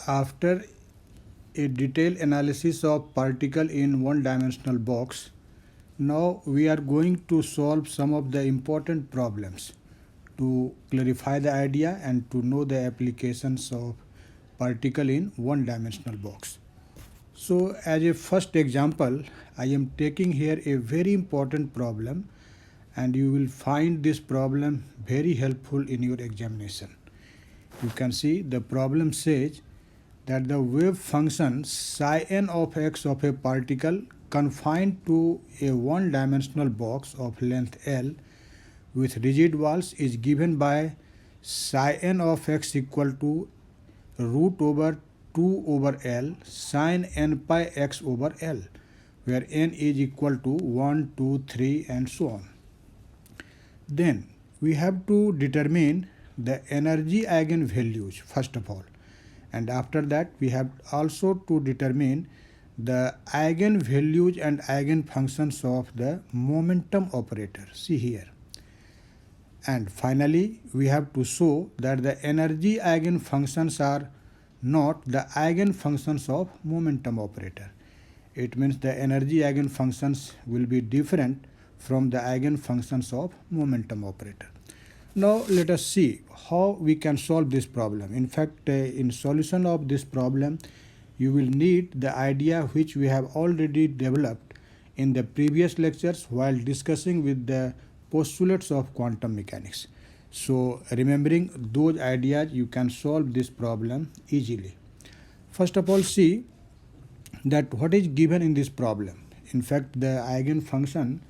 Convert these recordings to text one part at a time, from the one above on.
After a detailed analysis of particle in one-dimensional box, now we are going to solve some of the important problems to clarify the idea and to know the applications of particle in one-dimensional box. So as a first example, I am taking here a very important problem, and you will find this problem very helpful in your examination. You can see the problem says that the wave function psi n of x of a particle confined to a one-dimensional box of length L with rigid walls is given by psi n of x equal to root over 2 over L sine n pi x over L, where n is equal to 1, 2, 3 and so on. Then we have to determine the energy eigenvalues first of all, and after that we have also to determine the eigenvalues and eigenfunctions of the momentum operator. See here. And finally we have to show that the energy eigenfunctions are not the eigenfunctions of momentum operator. It means the energy eigenfunctions will be different from the eigenfunctions of momentum operator. Now let us see how we can solve this problem. In fact, in solution of this problem, you will need the idea which we have already developed in the previous lectures while discussing with the postulates of quantum mechanics. So remembering those ideas, you can solve this problem easily. First of all, see that what is given in this problem. In fact, the eigenfunction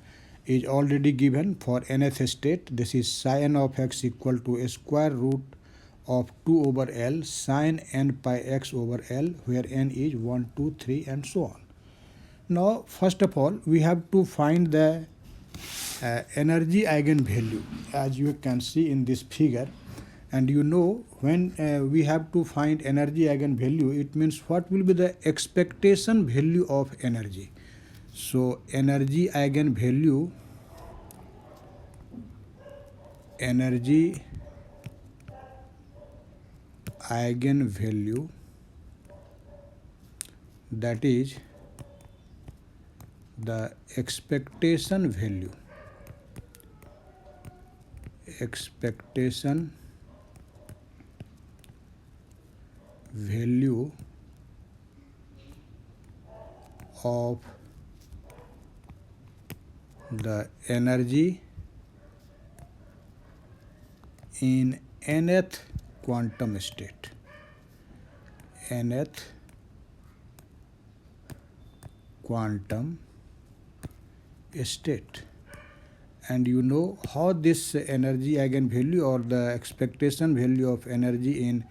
is already given for nth state. This is psi n of x equal to a square root of 2 over L sine n pi x over L, where n is 1, 2, 3 and so on. Now first of all we have to find the energy eigenvalue, as you can see in this figure. And you know, when we have to find energy eigenvalue, it means what will be the expectation value of energy. So energy eigenvalue that is the expectation value of the energy in nth quantum state. Nth quantum state. And you know how this energy eigenvalue or the expectation value of energy in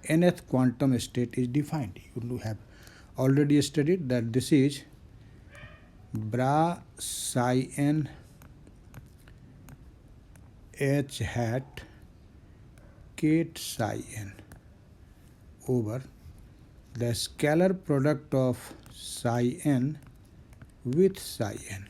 nth quantum state is defined. You have already studied that this is bra psi n h hat ket psi n over the scalar product of psi n with psi n.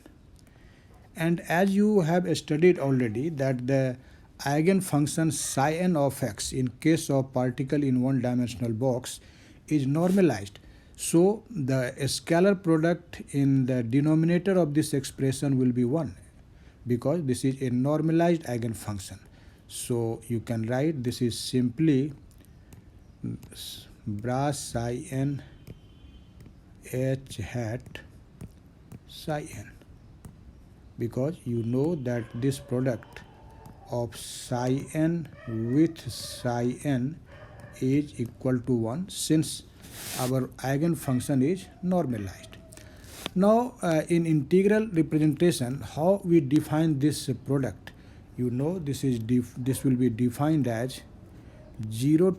And as you have studied already that the eigenfunction psi n of x in case of particle in one-dimensional box is normalized. So the scalar product in the denominator of this expression will be 1, because this is a normalized eigenfunction. So you can write this is simply bra psi n h hat psi n, because you know that this product of psi n with psi n is equal to 1 since our eigenfunction is normalized. Now in integral representation, how we define this product? You know this will be defined as 0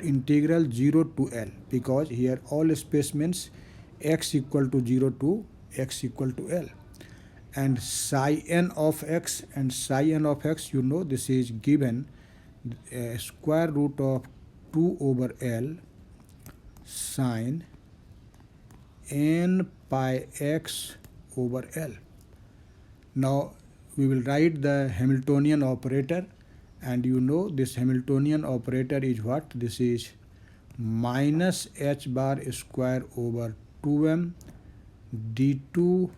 integral 0 to L, because here all space means x equal to 0 to x equal to L. And psi n of x and psi n of x, you know this is given square root of 2 over L sine n pi x over L. Now we will write the Hamiltonian operator, and you know this Hamiltonian operator is what? This is minus h bar square over 2m d2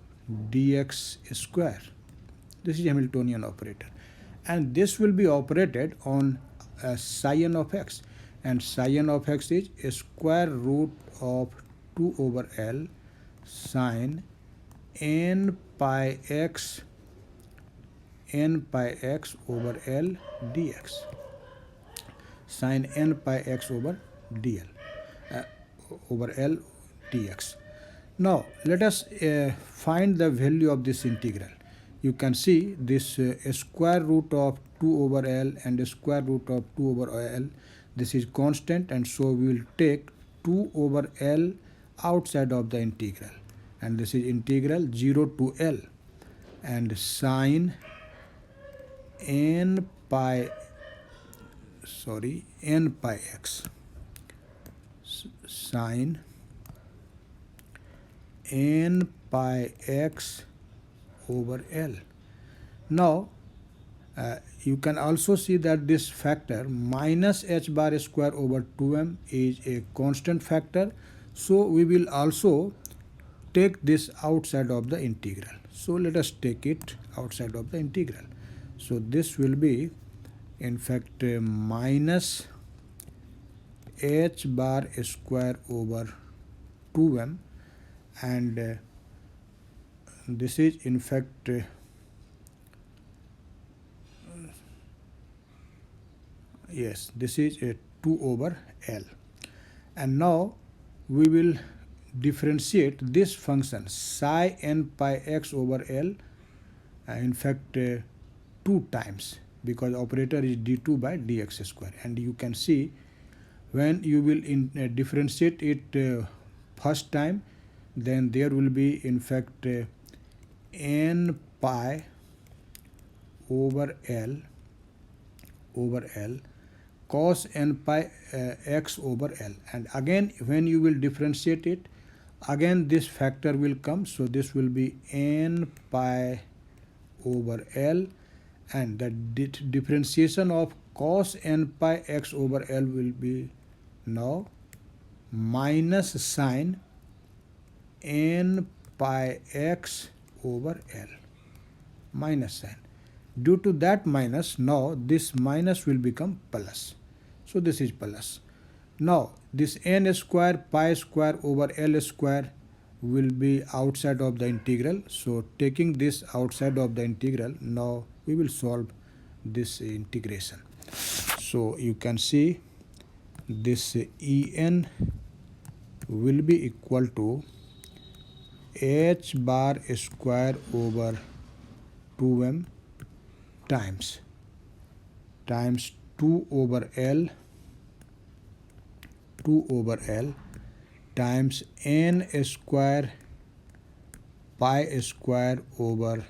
dx square. This is Hamiltonian operator, and this will be operated on psi n of x, and psi n of x is a square root of 2 over L sine n pi x over L dx, sine n pi x over dl over L dx. Now let us find the value of this integral. You can see this square root of 2 over L and the square root of 2 over L, this is constant, and so we will take 2 over L outside of the integral, and this is integral 0 to L, and sine n pi x, sine n pi x over L. Now you can also see that this factor minus h bar square over 2m is a constant factor, so we will also take this outside of the integral. So let us take it outside of the integral. So this will be in fact minus h bar square over 2m, and this is in fact yes, this is a 2 over L. And now we will differentiate this function psi n pi x over L in fact 2 times, because operator is d2 by dx square, and you can see when you will differentiate it first time, then there will be in fact n pi over L cos n pi x over L, and again when you will differentiate it, again this factor will come, so this will be n pi over L, and the differentiation of cos n pi x over L will be now minus sine n pi x over L, minus sign. Due to that minus, now this minus will become plus. So this is plus. Now this n square pi square over L square will be outside of the integral. So taking this outside of the integral, now we will solve this integration. So you can see this En will be equal to h bar square over 2m times 2 over L times n square pi square over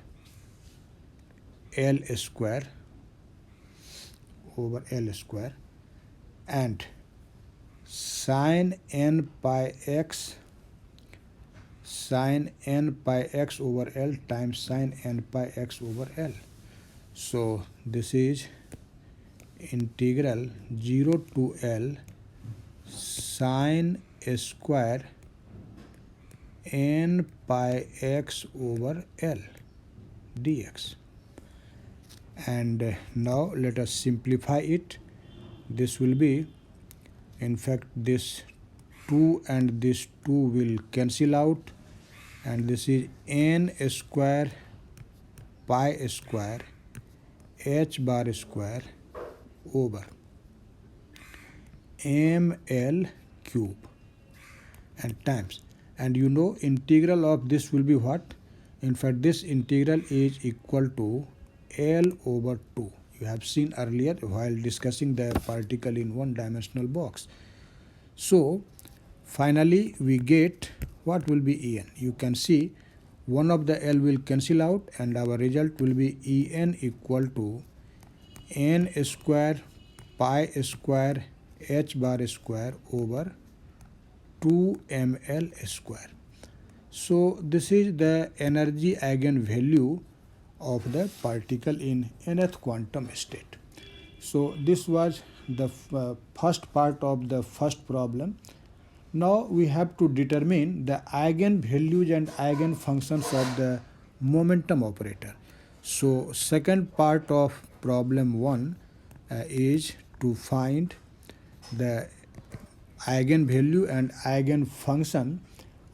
L square and sine n pi x over L times sine n pi x over L. So this is integral 0 to L sine square n pi x over L dx. And now let us simplify it. This will be, in fact, this 2 and this 2 will cancel out, and this is n square pi square h bar square over ml cube and times, and you know integral of this will be what? In fact, this integral is equal to L over 2. You have seen earlier while discussing the particle in one-dimensional box. So finally we get what will be En. You can see one of the L will cancel out, and our result will be En equal to n square pi square h bar square over 2ml square. So this is the energy eigenvalue of the particle in nth quantum state. So this was the first part of the first problem. Now we have to determine the eigenvalues and eigenfunctions of the momentum operator. So second part of problem 1 is to find the eigenvalue and eigenfunction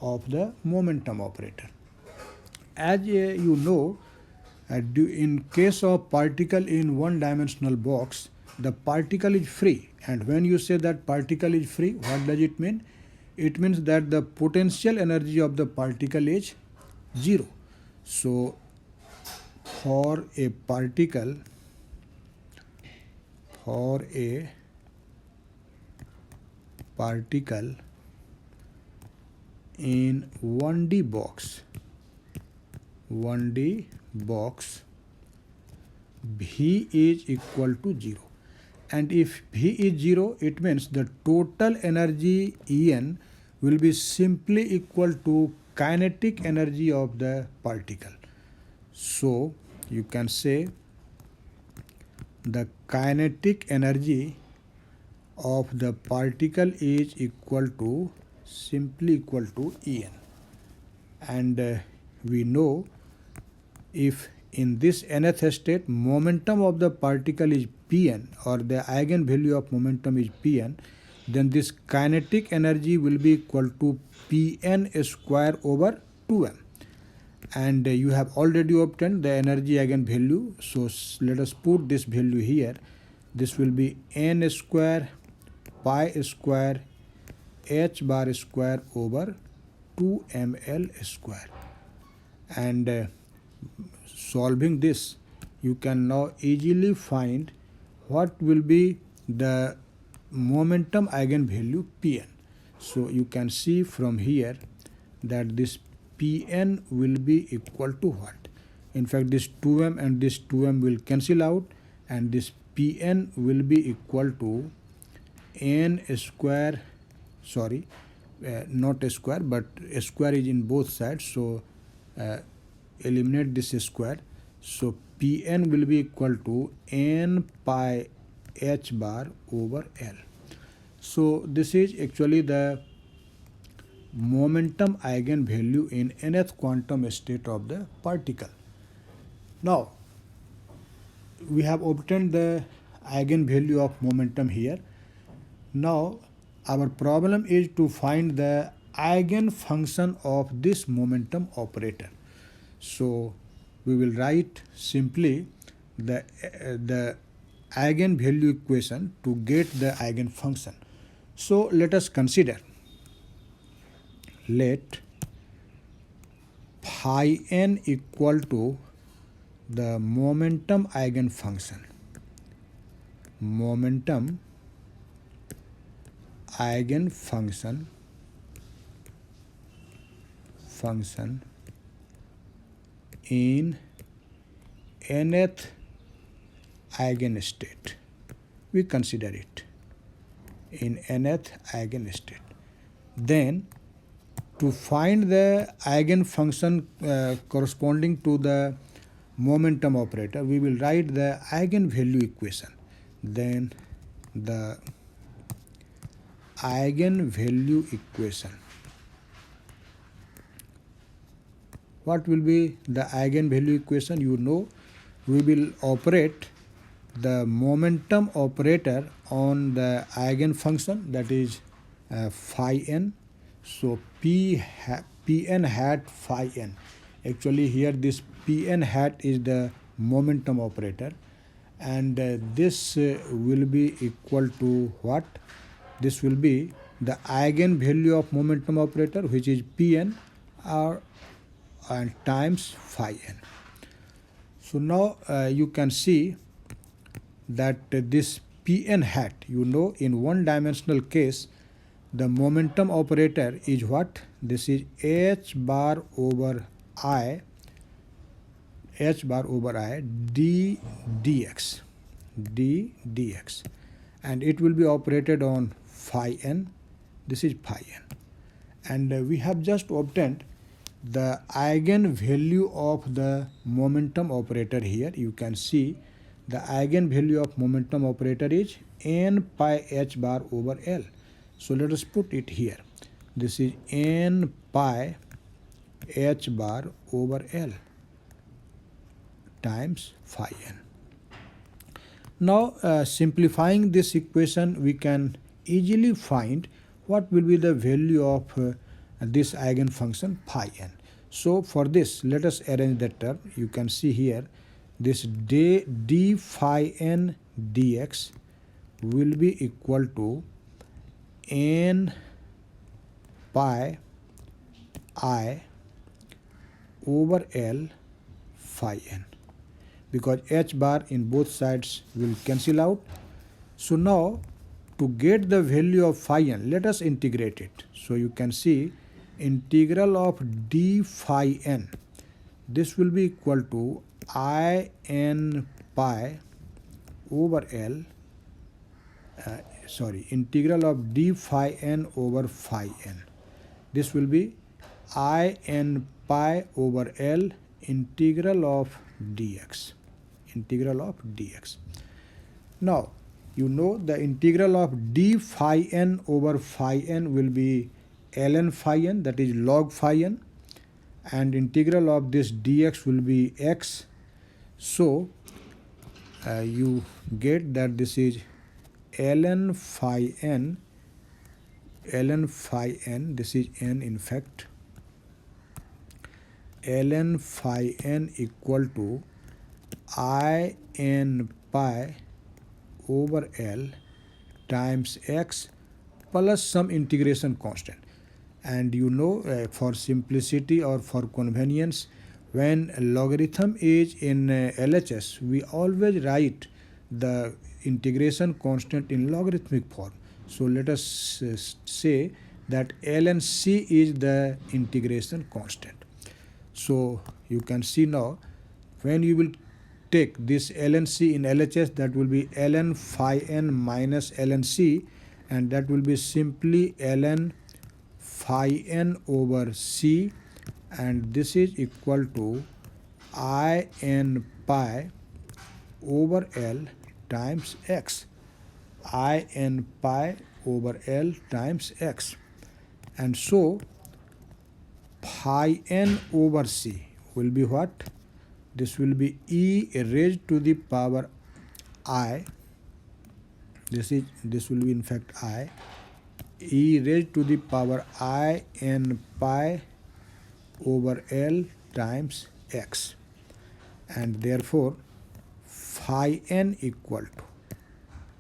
of the momentum operator. As you know, in case of particle in one-dimensional box, the particle is free. And when you say that particle is free, what does it mean? It means that the potential energy of the particle is zero. So for a particle in 1D box, V is equal to 0. And if V is 0, it means the total energy En will be simply equal to kinetic energy of the particle. So you can say the kinetic energy of the particle is simply equal to En. And we know if in this nth state momentum of the particle is Pn, or the eigenvalue of momentum is Pn, then this kinetic energy will be equal to Pn square over 2m. And you have already obtained the energy eigenvalue, so let us put this value here. This will be n square pi square h bar square over 2ml square. And solving this, you can now easily find what will be the momentum eigenvalue Pn. So you can see from here that this Pn will be equal to what? In fact, this 2m and this 2m will cancel out, and this Pn will be equal to n square, not a square, but a square is in both sides, so eliminate this square. So Pn will be equal to n pi h bar over L. So this is actually the momentum eigenvalue in nth quantum state of the particle. Now we have obtained the eigenvalue of momentum here. Now our problem is to find the eigenfunction of this momentum operator. So we will write simply the eigenvalue equation to get the eigenfunction. So let us consider, let phi n equal to the momentum eigenfunction. Momentum eigenfunction in nth eigenstate. We consider it in nth eigenstate. Then to find the eigenfunction corresponding to the momentum operator, we will write the eigenvalue equation. Then the eigenvalue equation. What will be the eigenvalue equation? You know, we will operate the momentum operator on the eigenfunction, that is phi n. So Pn hat phi n. Actually here this Pn hat is the momentum operator, and this will be equal to what? This will be the eigenvalue of momentum operator, which is Pn, and times phi n. So now you can see that this Pn hat, you know, in one-dimensional case, the momentum operator is what? This is h bar over I d dx, and it will be operated on phi n. This is phi n, and we have just obtained the eigenvalue of the momentum operator here. You can see the eigenvalue of momentum operator is n pi h bar over L. So let us put it here. This is n pi h bar over L times phi n. Now simplifying this equation, we can easily find what will be the value of this eigenfunction phi n. So for this, let us arrange the term. You can see here this d phi n dx will be equal to n pi I over L phi n, because h bar in both sides will cancel out. So now to get the value of phi n, let us integrate it. So you can see integral of d phi n, this will be equal to I n pi over L, integral of d phi n over phi n. This will be I n pi over L integral of dx. Now you know the integral of d phi n over phi n will be ln phi n, that is log phi n, and integral of this dx will be x. So you get that this is ln phi n, this is n in fact, ln phi n equal to I n pi over L times x plus some integration constant. And you know, for simplicity or for convenience, when logarithm is in LHS, we always write the integration constant in logarithmic form. So let us say that ln c is the integration constant. So you can see now, when you will take this ln c in LHS, that will be ln phi n minus ln c, and that will be simply ln phi n over c, and this is equal to I n pi over L times x. I n pi over L times x. And so phi n over c will be what? This will be e raised to the power I. This will be in fact I. E raised to the power I n pi over L times x. And therefore phi n equal to,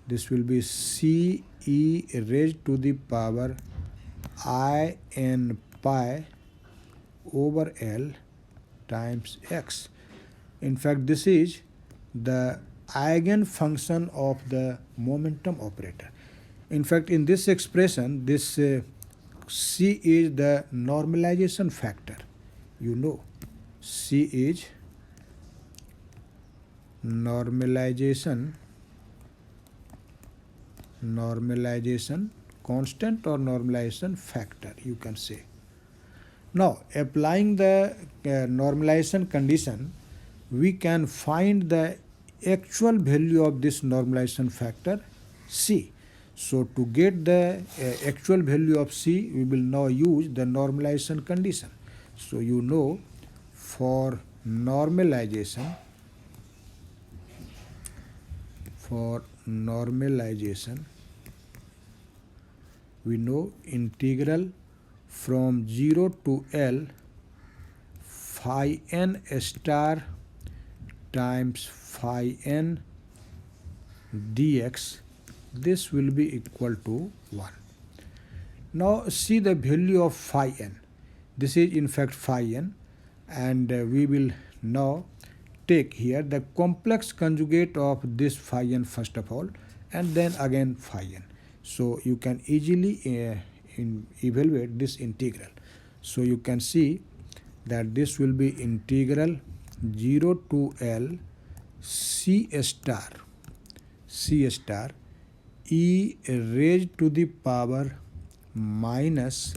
this will be c e raised to the power I n pi over L times x. In fact, this is the eigenfunction of the momentum operator. In fact, in this expression, this c is the normalization factor. You know, c is normalization constant or normalization factor, you can say. Now, applying the normalization condition, we can find the actual value of this normalization factor c. So to get the actual value of c, we will now use the normalization condition. So you know, for normalization, we know integral from 0 to L phi n star times phi n dx, this will be equal to 1. Now see the value of phi n. This is in fact phi n, and we will now take here the complex conjugate of this phi n first of all, and then again phi n. So you can easily evaluate this integral. So you can see that this will be integral 0 to L c star e raised to the power minus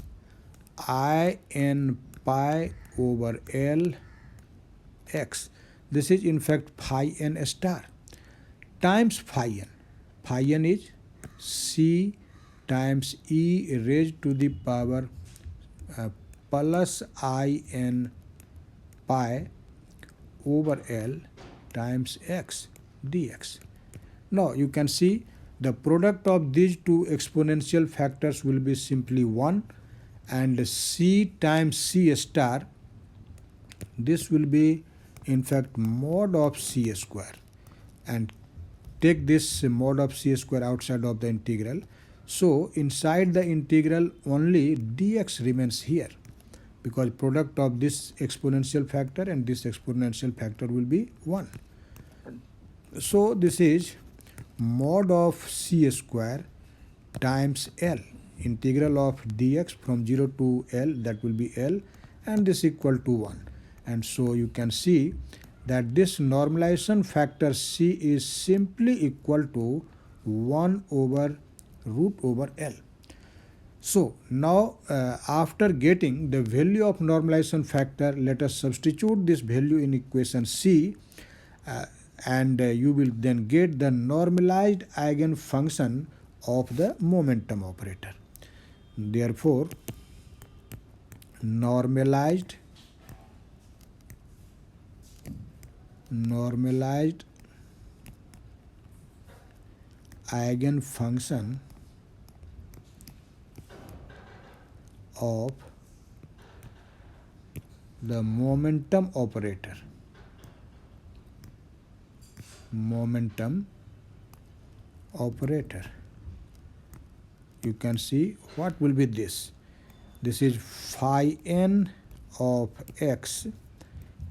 I n pi over L x. This is in fact phi n star times phi n. phi n is c times e raised to the power plus I n pi over L times x dx. Now you can see the product of these two exponential factors will be simply 1, and c times c star, this will be in fact mod of c square, and take this mod of c square outside of the integral. So inside the integral only dx remains here, because product of this exponential factor and this exponential factor will be 1. So this is mod of c square times L, integral of dx from 0 to L, that will be L, and this equal to 1. And so you can see that this normalization factor c is simply equal to 1 over root over L. So now after getting the value of normalization factor, let us substitute this value in equation c, and you will then get the normalized eigenfunction of the momentum operator. Therefore, normalized eigenfunction of the momentum operator. You can see what will be this. This is phi n of x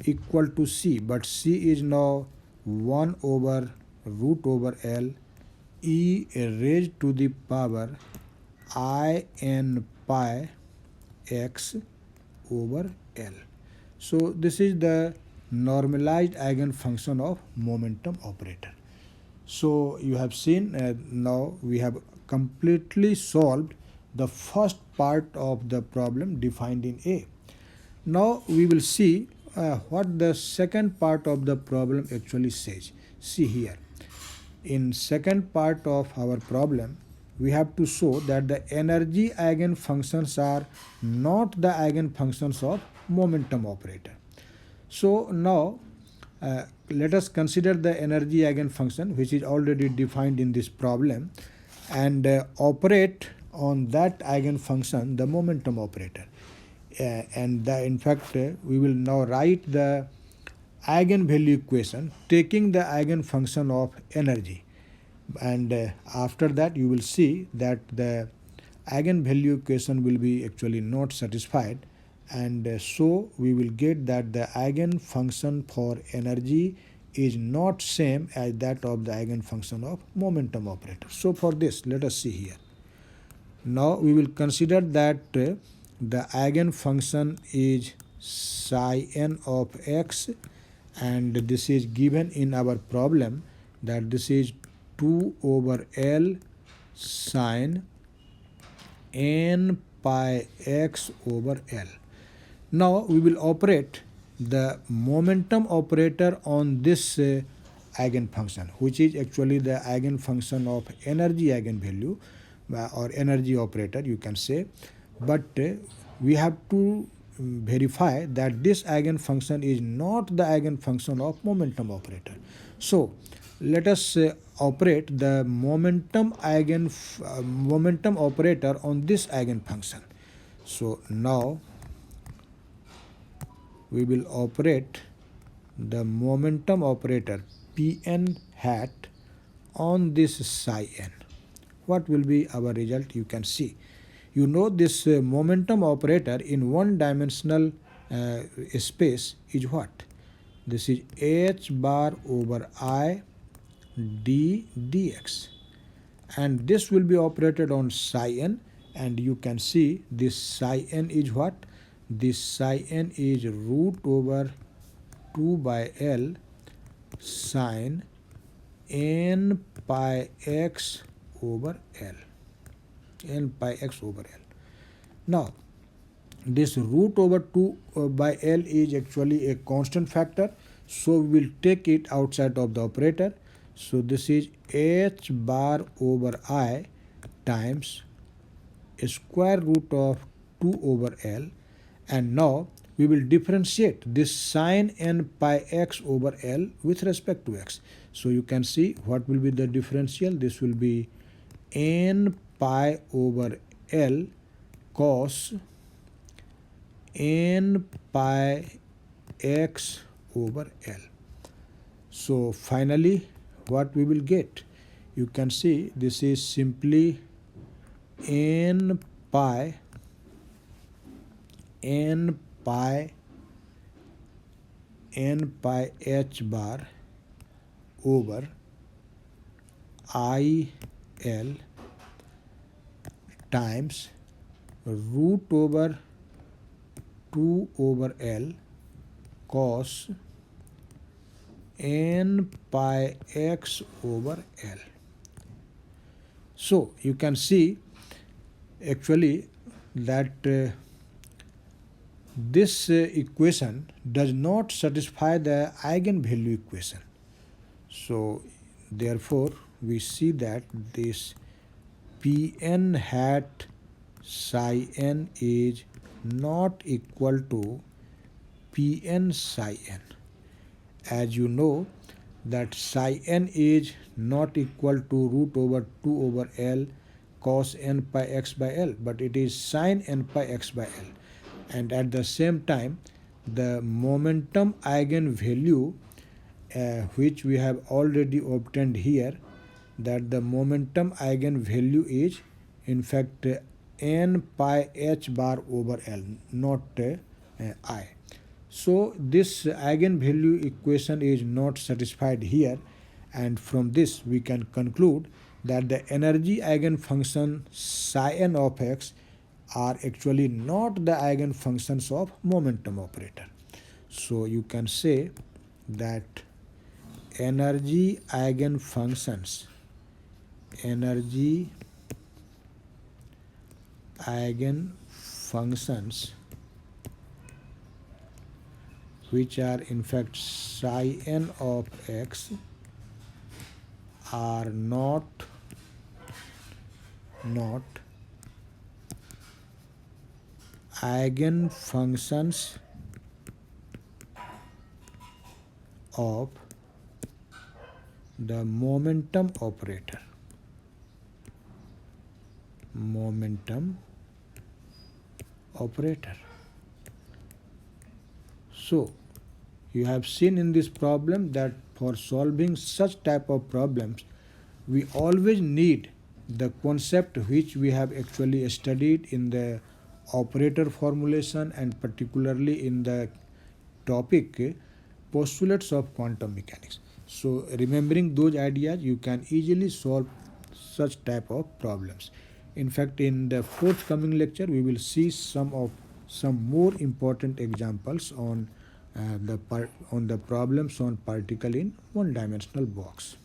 equal to c, but c is now 1 over root over L e raised to the power I n pi x over L. So this is the normalized eigenfunction of momentum operator. So you have seen now we have completely solved the first part of the problem defined in A. Now we will see what the second part of the problem actually says. See here. In second part of our problem, we have to show that the energy eigenfunctions are not the eigenfunctions of momentum operator. So now let us consider the energy eigenfunction, which is already defined in this problem, and operate on that eigenfunction, the momentum operator. And in fact we will now write the eigenvalue equation taking the eigenfunction of energy, and after that you will see that the eigenvalue equation will be actually not satisfied, and so we will get that the eigenfunction for energy is not same as that of the eigenfunction of momentum operator. So for this, let us see here. Now we will consider that the eigenfunction is psi n of x, and this is given in our problem that this is 2 over L sine n pi x over L. Now we will operate the momentum operator on this eigenfunction, which is actually the eigenfunction of energy eigenvalue or energy operator, you can say. But we have to verify that this eigenfunction is not the eigenfunction of momentum operator. So let us operate the momentum operator on this eigenfunction. So now we will operate the momentum operator Pn hat on this psi n. What will be our result? You can see. You know this momentum operator in one-dimensional space is what? This is h bar over I d dx, and this will be operated on psi n, and you can see this psi n is what? This psi n is root over 2 by L sine n pi x over L. N pi x over L. Now this root over 2 by L is actually a constant factor, so we will take it outside of the operator. So this is h bar over I times square root of 2 over L, and now we will differentiate this sine n pi x over L with respect to x. So you can see what will be the differential. This will be n pi over L cos n pi x over L. So finally what we will get, you can see this is simply n pi n pi h bar over I L times root over 2 over L cos n pi x over L. So you can see actually that this equation does not satisfy the eigenvalue equation. So therefore we see that this Pn hat psi n is not equal to Pn psi n. As you know that psi n is not equal to root over 2 over L cos n pi x by L, but it is sin n pi x by L. And at the same time, the momentum eigenvalue which we have already obtained here, that the momentum eigenvalue is in fact n pi h bar over L, not I. So this eigenvalue equation is not satisfied here, and from this we can conclude that the energy eigenfunction psi n of x are actually not the eigenfunctions of momentum operator. So you can say that energy eigenfunctions which are in fact psi n of x are not eigenfunctions of the momentum operator. So you have seen in this problem that for solving such type of problems we always need the concept which we have actually studied in the operator formulation, and particularly in the topic postulates of quantum mechanics. So remembering those ideas, you can easily solve such type of problems. In fact, in the forthcoming lecture we will see some more important examples on the problems on particle in one-dimensional box.